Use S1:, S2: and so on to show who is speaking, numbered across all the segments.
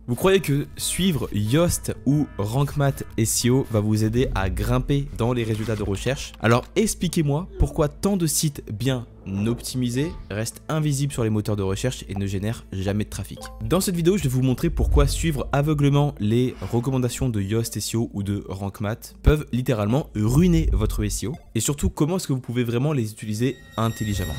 S1: Vous croyez que suivre Yoast ou RankMath SEO va vous aider à grimper dans les résultats de recherche? Alors expliquez-moi pourquoi tant de sites bien optimisés restent invisibles sur les moteurs de recherche et ne génèrent jamais de trafic. Dans cette vidéo, je vais vous montrer pourquoi suivre aveuglément les recommandations de Yoast SEO ou de RankMath peuvent littéralement ruiner votre SEO et surtout comment est-ce que vous pouvez vraiment les utiliser intelligemment.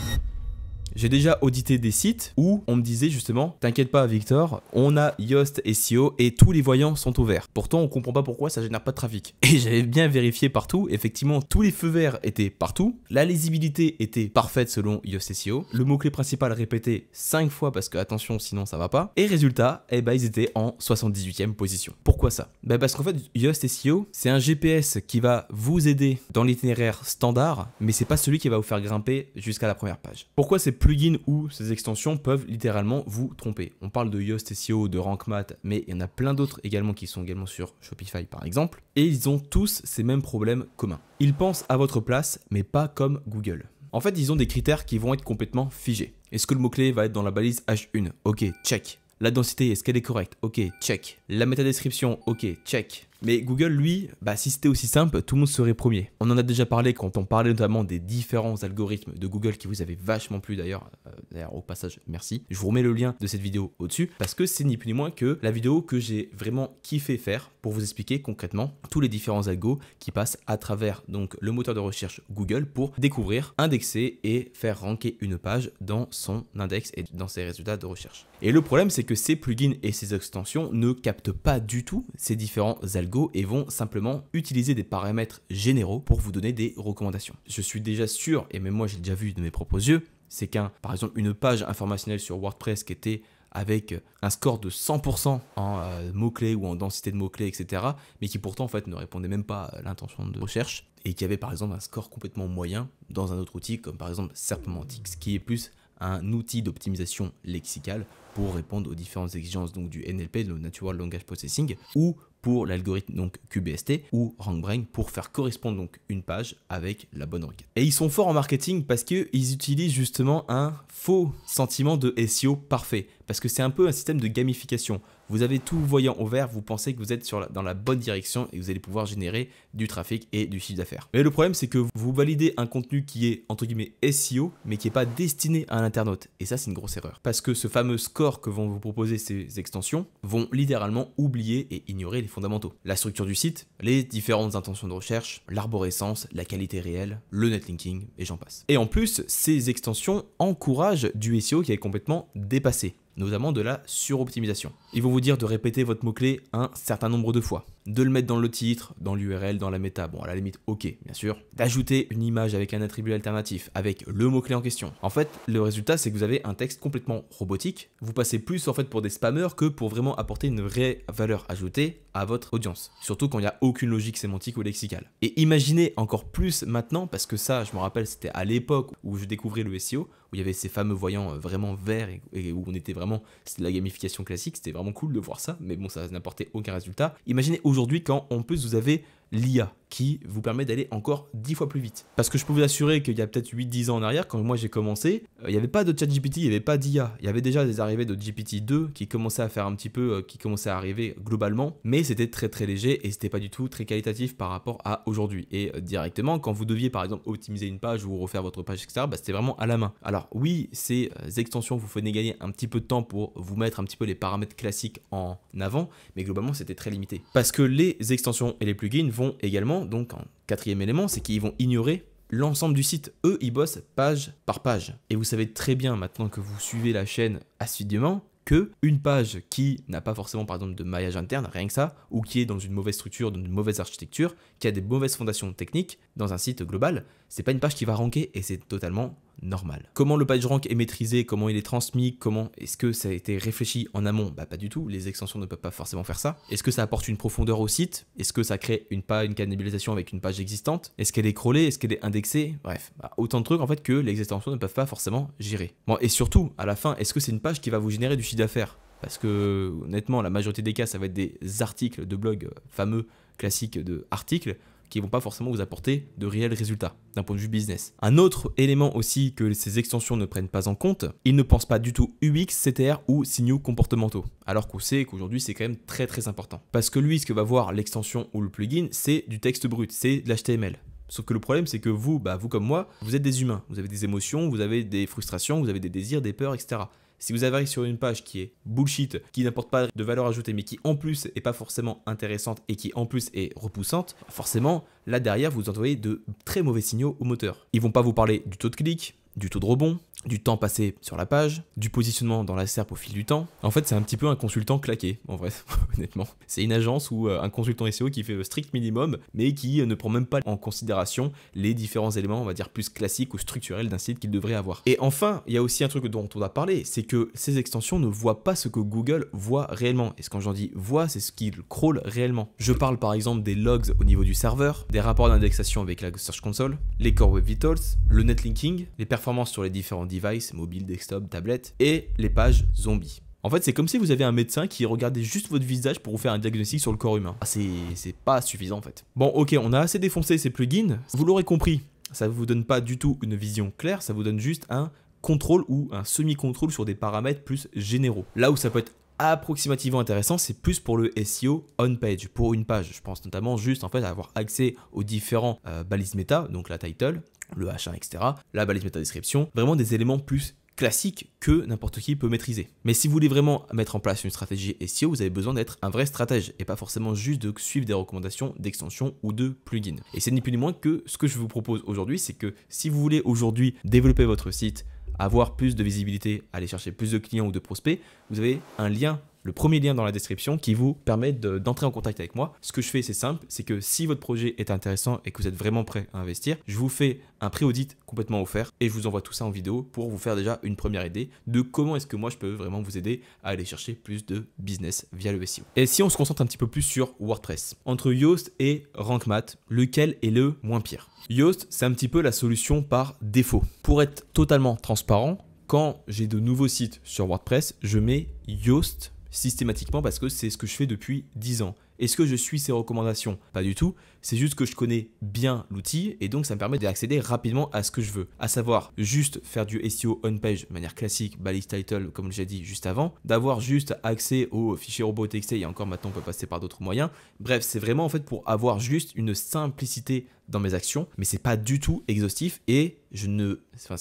S1: J'ai déjà audité des sites où on me disait justement, t'inquiète pas Victor, on a Yoast SEO et tous les voyants sont au vert. Pourtant on comprend pas pourquoi ça génère pas de trafic. Et j'avais bien vérifié partout, effectivement tous les feux verts étaient partout, la lisibilité était parfaite selon Yoast SEO, le mot-clé principal répété 5 fois parce que attention sinon ça va pas, et résultat, eh ben, ils étaient en 78e position. Pourquoi ça? Parce qu'en fait Yoast SEO c'est un GPS qui va vous aider dans l'itinéraire standard, mais c'est pas celui qui va vous faire grimper jusqu'à la première page. Pourquoi ces plugins ou ces extensions peuvent littéralement vous tromper? On parle de Yoast SEO, de RankMath, mais il y en a plein d'autres également qui sont également sur Shopify par exemple, et ils ont tous ces mêmes problèmes communs. Ils pensent à votre place, mais pas comme Google. En fait, ils ont des critères qui vont être complètement figés. Est-ce que le mot-clé va être dans la balise H1? Ok, check. La densité, est-ce qu'elle est correcte? Ok, check. La métadescription? Ok, check. Mais Google, lui, si c'était aussi simple, tout le monde serait premier. On en a déjà parlé quand on parlait notamment des différents algorithmes de Google qui vous avaient vachement plu d'ailleurs. D'ailleurs, au passage, merci. Je vous remets le lien de cette vidéo au-dessus parce que c'est ni plus ni moins que la vidéo que j'ai vraiment kiffé faire pour vous expliquer concrètement tous les différents algos qui passent à travers donc le moteur de recherche Google pour découvrir, indexer et faire ranker une page dans son index et dans ses résultats de recherche. Et le problème, c'est que ces plugins et ces extensions ne captent pas du tout ces différents algos et vont simplement utiliser des paramètres généraux pour vous donner des recommandations. Je suis déjà sûr, et même moi j'ai déjà vu de mes propres yeux, c'est par exemple une page informationnelle sur WordPress qui était avec un score de 100% en mots-clés ou en densité de mots-clés, etc. mais qui pourtant en fait ne répondait même pas à l'intention de recherche et qui avait par exemple un score complètement moyen dans un autre outil comme par exemple Serpentix, qui est plus un outil d'optimisation lexicale pour répondre aux différentes exigences donc du NLP, le Natural Language Processing, ou pour l'algorithme donc QBST ou RankBrain pour faire correspondre donc une page avec la bonne requête. Et ils sont forts en marketing parce qu'ils utilisent justement un faux sentiment de SEO parfait, parce que c'est un peu un système de gamification. Vous avez tout voyant au vert, vous pensez que vous êtes dans la bonne direction et vous allez pouvoir générer du trafic et du chiffre d'affaires. Mais le problème, c'est que vous validez un contenu qui est entre guillemets SEO, mais qui n'est pas destiné à l'internaute. Et ça, c'est une grosse erreur. Parce que ce fameux score que vont vous proposer ces extensions vont littéralement oublier et ignorer les fondamentaux. La structure du site, les différentes intentions de recherche, l'arborescence, la qualité réelle, le netlinking, et j'en passe. Et en plus, ces extensions encouragent du SEO qui est complètement dépassé, notamment de la suroptimisation. Ils vont vous dire de répéter votre mot-clé un certain nombre de fois, de le mettre dans le titre, dans l'URL, dans la méta, bon à la limite ok bien sûr, d'ajouter une image avec un attribut alternatif, avec le mot-clé en question. En fait, le résultat c'est que vous avez un texte complètement robotique, vous passez plus en fait pour des spammers que pour vraiment apporter une vraie valeur ajoutée à votre audience, surtout quand il n'y a aucune logique sémantique ou lexicale. Et imaginez encore plus maintenant, parce que ça je me rappelle c'était à l'époque où je découvrais le SEO, où il y avait ces fameux voyants vraiment verts et où on était vraiment, c'était de la gamification classique, c'était vraiment cool de voir ça, mais bon ça n'apportait aucun résultat. Imaginez aujourd'hui quand en plus vous avez l'IA qui vous permet d'aller encore 10 fois plus vite. Parce que je peux vous assurer qu'il y a peut-être 8-10 ans en arrière, quand moi j'ai commencé, il n'y avait pas de ChatGPT, il n'y avait pas d'IA. Il y avait déjà des arrivées de GPT-2 qui commençaient à faire un petit peu, qui commençaient à arriver globalement, mais c'était très très léger et c'était pas du tout très qualitatif par rapport à aujourd'hui. Et directement, quand vous deviez par exemple optimiser une page ou refaire votre page, etc., c'était vraiment à la main. Alors oui, ces extensions vous font gagner un petit peu de temps pour vous mettre un petit peu les paramètres classiques en avant, mais globalement c'était très limité. Parce que les extensions et les plugins vont également, donc en quatrième élément, c'est qu'ils vont ignorer l'ensemble du site. Eux, ils bossent page par page. Et vous savez très bien maintenant que vous suivez la chaîne assidûment que une page qui n'a pas forcément par exemple de maillage interne, rien que ça, ou qui est dans une mauvaise structure, dans une mauvaise architecture, qui a des mauvaises fondations techniques dans un site global, c'est pas une page qui va ranker et c'est totalement normal. Comment le PageRank est maîtrisé, comment il est transmis, comment est-ce que ça a été réfléchi en amont? Pas du tout, les extensions ne peuvent pas forcément faire ça. Est-ce que ça apporte une profondeur au site? Est-ce que ça crée une cannibalisation avec une page existante? Est-ce qu'elle est crawlée? Est-ce qu'elle est indexée? Bref, autant de trucs en fait que les extensions ne peuvent pas forcément gérer. Bon, et surtout, à la fin, est-ce que c'est une page qui va vous générer du chiffre d'affaires? Parce que honnêtement, la majorité des cas, ça va être des articles de blog fameux classiques de articles. qui vont pas forcément vous apporter de réels résultats d'un point de vue business. Un autre élément aussi que ces extensions ne prennent pas en compte, ils ne pensent pas du tout UX, CTR ou signaux comportementaux. Alors qu'on sait qu'aujourd'hui c'est quand même très important. Parce que lui, ce que va voir l'extension ou le plugin, c'est du texte brut, c'est de l'HTML. Sauf que le problème, c'est que vous comme moi, vous êtes des humains. Vous avez des émotions, vous avez des frustrations, vous avez des désirs, des peurs, etc. Si vous arrivez sur une page qui est bullshit, qui n'apporte pas de valeur ajoutée, mais qui en plus est pas forcément intéressante et qui en plus est repoussante, forcément, là derrière, vous envoyez de très mauvais signaux au moteur. Ils vont pas vous parler du taux de clic, du taux de rebond, du temps passé sur la page, du positionnement dans la SERP au fil du temps. En fait, c'est un petit peu un consultant claqué, en vrai, honnêtement. C'est une agence ou un consultant SEO qui fait le strict minimum, mais qui ne prend même pas en considération les différents éléments, on va dire, plus classiques ou structurels d'un site qu'il devrait avoir. Et enfin, il y a aussi un truc dont on a parlé, c'est que ces extensions ne voient pas ce que Google voit réellement. Et quand j'en dis voit, c'est ce qu'il crawl réellement. Je parle par exemple des logs au niveau du serveur, des rapports d'indexation avec la Search Console, les Core Web Vitals, le netlinking, les performances sur les différents devices, mobile, desktop, tablette, et les pages zombies. En fait, c'est comme si vous avez un médecin qui regardait juste votre visage pour vous faire un diagnostic sur le corps humain. C'est pas suffisant en fait. Bon, ok, on a assez défoncé ces plugins. Vous l'aurez compris, ça ne vous donne pas du tout une vision claire, ça vous donne juste un contrôle ou un semi-contrôle sur des paramètres plus généraux. Là où ça peut être approximativement intéressant, c'est plus pour le SEO on-page, pour une page. Je pense notamment juste en fait à avoir accès aux différents balises méta, donc la title, le H1, etc., la balise méta description, vraiment des éléments plus classiques que n'importe qui peut maîtriser. Mais si vous voulez vraiment mettre en place une stratégie SEO, vous avez besoin d'être un vrai stratège et pas forcément juste de suivre des recommandations d'extension ou de plugins. Et c'est ni plus ni moins que ce que je vous propose aujourd'hui, c'est que si vous voulez aujourd'hui développer votre site, avoir plus de visibilité, aller chercher plus de clients ou de prospects, vous avez un lien, le premier lien dans la description qui vous permet d'entrer en contact avec moi. Ce que je fais, c'est simple, c'est que si votre projet est intéressant et que vous êtes vraiment prêt à investir, je vous fais un pré-audit complètement offert et je vous envoie tout ça en vidéo pour vous faire déjà une première idée de comment est-ce que moi je peux vraiment vous aider à aller chercher plus de business via le SEO. Et si on se concentre un petit peu plus sur WordPress, entre Yoast et Rank Math, lequel est le moins pire? Yoast, c'est un petit peu la solution par défaut. Pour être totalement transparent, quand j'ai de nouveaux sites sur WordPress, je mets Yoast systématiquement parce que c'est ce que je fais depuis 10 ans. Est-ce que je suis ces recommandations? Pas du tout. C'est juste que je connais bien l'outil et donc ça me permet d'accéder rapidement à ce que je veux. À savoir juste faire du SEO on-page de manière classique, balise title comme j'ai dit juste avant, d'avoir juste accès aux fichiers robots.txt et encore maintenant on peut passer par d'autres moyens. Bref, c'est vraiment en fait pour avoir juste une simplicité dans mes actions, mais c'est pas du tout exhaustif et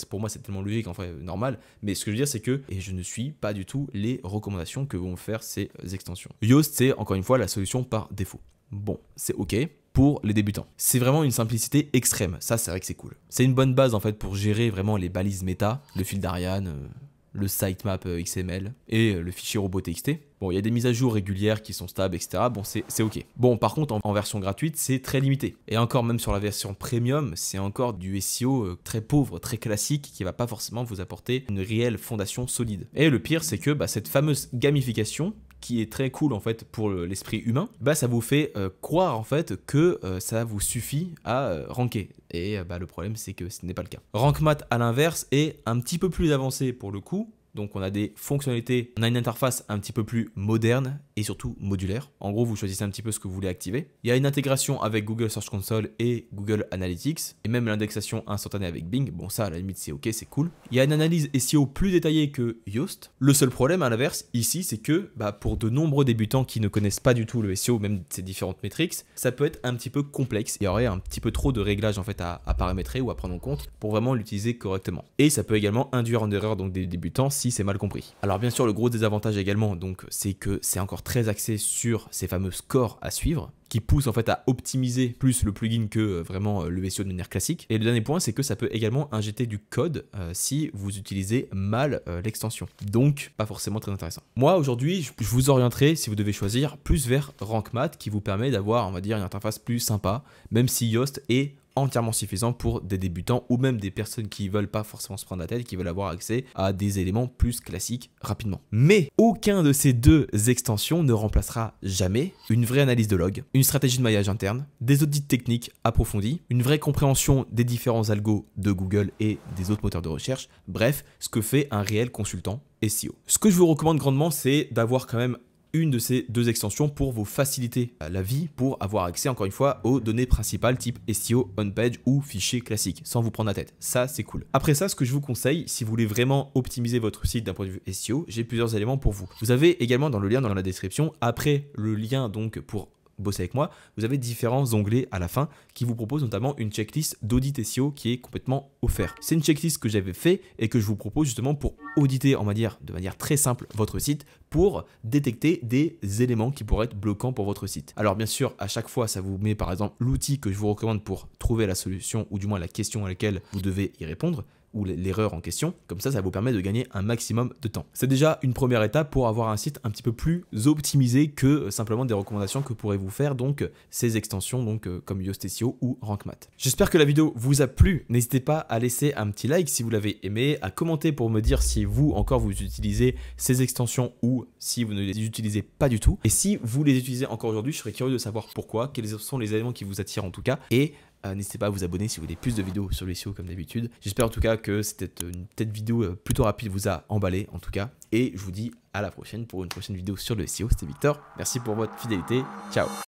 S1: pour moi c'est tellement logique en fait, normal, mais ce que je veux dire c'est que je ne suis pas du tout les recommandations que vont faire ces extensions. Yoast, c'est encore une fois la solution par défaut. Bon, c'est ok pour les débutants. C'est vraiment une simplicité extrême, ça c'est vrai que c'est cool. C'est une bonne base en fait pour gérer vraiment les balises méta, le fil d'Ariane, le sitemap XML et le fichier robot.txt. Bon, il y a des mises à jour régulières qui sont stables, etc. Bon, c'est ok. Bon, par contre, en version gratuite, c'est très limité. Et encore, même sur la version premium, c'est encore du SEO très pauvre, très classique, qui va pas forcément vous apporter une réelle fondation solide. Et le pire, c'est que cette fameuse gamification, qui est très cool en fait pour l'esprit humain, ça vous fait croire en fait que ça vous suffit à ranker. Et le problème c'est que ce n'est pas le cas. Rank Math à l'inverse est un petit peu plus avancé pour le coup. Donc on a des fonctionnalités, on a une interface un petit peu plus moderne et surtout modulaire. En gros, vous choisissez un petit peu ce que vous voulez activer. Il y a une intégration avec Google Search Console et Google Analytics et même l'indexation instantanée avec Bing. Bon, ça à la limite c'est ok, c'est cool. Il y a une analyse SEO plus détaillée que Yoast. Le seul problème à l'inverse ici, c'est que pour de nombreux débutants qui ne connaissent pas du tout le SEO, même ces différentes métriques, ça peut être un petit peu complexe. Il y aurait un petit peu trop de réglages en fait à paramétrer ou à prendre en compte pour vraiment l'utiliser correctement. Et ça peut également induire en erreur donc des débutants si c'est mal compris. Alors bien sûr, le gros désavantage également, donc, c'est que c'est encore très axé sur ces fameux scores à suivre, qui poussent en fait à optimiser plus le plugin que vraiment le SEO de manière classique. Et le dernier point, c'est que ça peut également injecter du code si vous utilisez mal l'extension. Donc, pas forcément très intéressant. Moi, aujourd'hui, je vous orienterai, si vous devez choisir, plus vers Rank Math, qui vous permet d'avoir, on va dire, une interface plus sympa, même si Yoast est entièrement suffisant pour des débutants ou même des personnes qui veulent pas forcément se prendre la tête, qui veulent avoir accès à des éléments plus classiques rapidement. Mais aucun de ces deux extensions ne remplacera jamais une vraie analyse de log, une stratégie de maillage interne, des audits techniques approfondis, une vraie compréhension des différents algos de Google et des autres moteurs de recherche, bref, ce que fait un réel consultant SEO. Ce que je vous recommande grandement, c'est d'avoir quand même une de ces deux extensions pour vous faciliter la vie, pour avoir accès encore une fois aux données principales type SEO, on-page ou fichier classique, sans vous prendre la tête. Ça, c'est cool. Après ça, ce que je vous conseille, si vous voulez vraiment optimiser votre site d'un point de vue SEO, j'ai plusieurs éléments pour vous. Vous avez également dans le lien dans la description, après le lien donc pour bosser avec moi, vous avez différents onglets à la fin qui vous proposent notamment une checklist d'audit SEO qui est complètement offerte. C'est une checklist que j'avais fait et que je vous propose justement pour auditer de manière très simple votre site pour détecter des éléments qui pourraient être bloquants pour votre site. Alors bien sûr, à chaque fois, ça vous met par exemple l'outil que je vous recommande pour trouver la solution ou du moins la question à laquelle vous devez y répondre, ou l'erreur en question, comme ça vous permet de gagner un maximum de temps. C'est déjà une première étape pour avoir un site un petit peu plus optimisé que simplement des recommandations que pourraient vous faire donc ces extensions donc comme Yoast SEO ou Rank Math. J'espère que la vidéo vous a plu, n'hésitez pas à laisser un petit like si vous l'avez aimé, à commenter pour me dire si vous utilisez ces extensions ou si vous ne les utilisez pas du tout. Et si vous les utilisez encore aujourd'hui, je serais curieux de savoir pourquoi, quels sont les éléments qui vous attirent en tout cas, et n'hésitez pas à vous abonner si vous voulez plus de vidéos sur le SEO comme d'habitude. J'espère en tout cas que cette petite vidéo plutôt rapide vous a emballé en tout cas. Et je vous dis à la prochaine pour une prochaine vidéo sur le SEO. C'était Victor. Merci pour votre fidélité. Ciao.